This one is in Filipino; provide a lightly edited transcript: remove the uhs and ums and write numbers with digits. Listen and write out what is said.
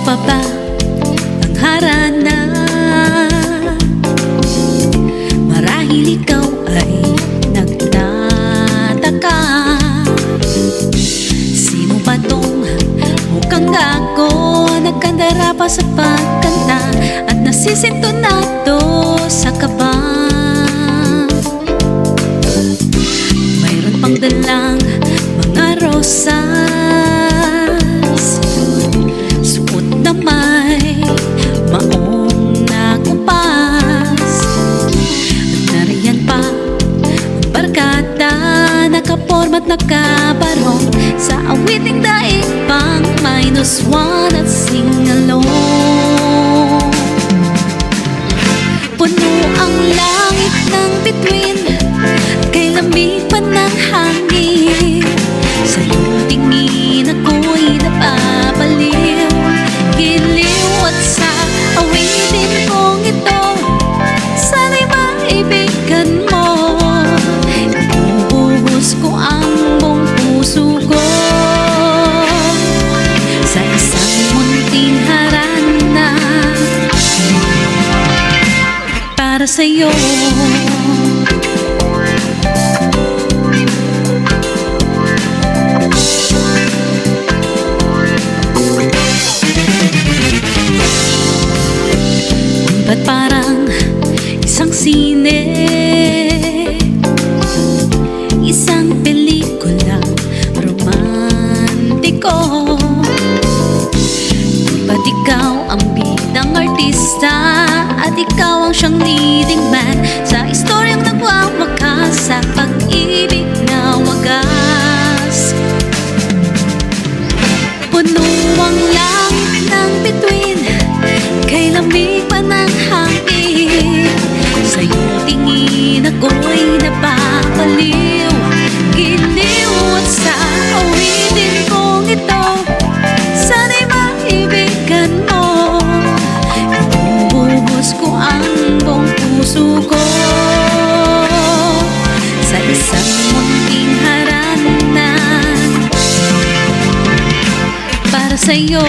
pa ba ang harana? Marahil ikaw ay nagtataka, sino ba tong mukhang ako? Nagkandara pa sa pagkanta at nasisintonado sa kaba. Mayroon pang dalang mga rosas, suot na may maong nakumpas. At nariyan pa ang barkada, nakaporma at nakabarong sa awiting daig pang -1 at sing-along. Puno ang langit ng bituin, kay lamig pa ng hangin. Sa iyong tingin ako'y napapaliw, giliw at sa awitin kong ito, sana'y maibigan mo. Ibubuhos ko ang buong puso ko sa isang munting harana para sa'yo. Ba't parang isang sine, isang pelikula romantiko? Ba't ikaw ang bidang artista at ikaw ang siyang leading man sa istoryang nagwawakas sa pag-ibig na wagas? Puno ang langit ng bituin, kay lamig pa ng hangin. Sa iyong tingin ako'y napapaliw, giliw at sa awitin kong ito, sana'y maibigan mo. Ibubuhos ko ang buong puso ko sa isang munting harana para sa'yo.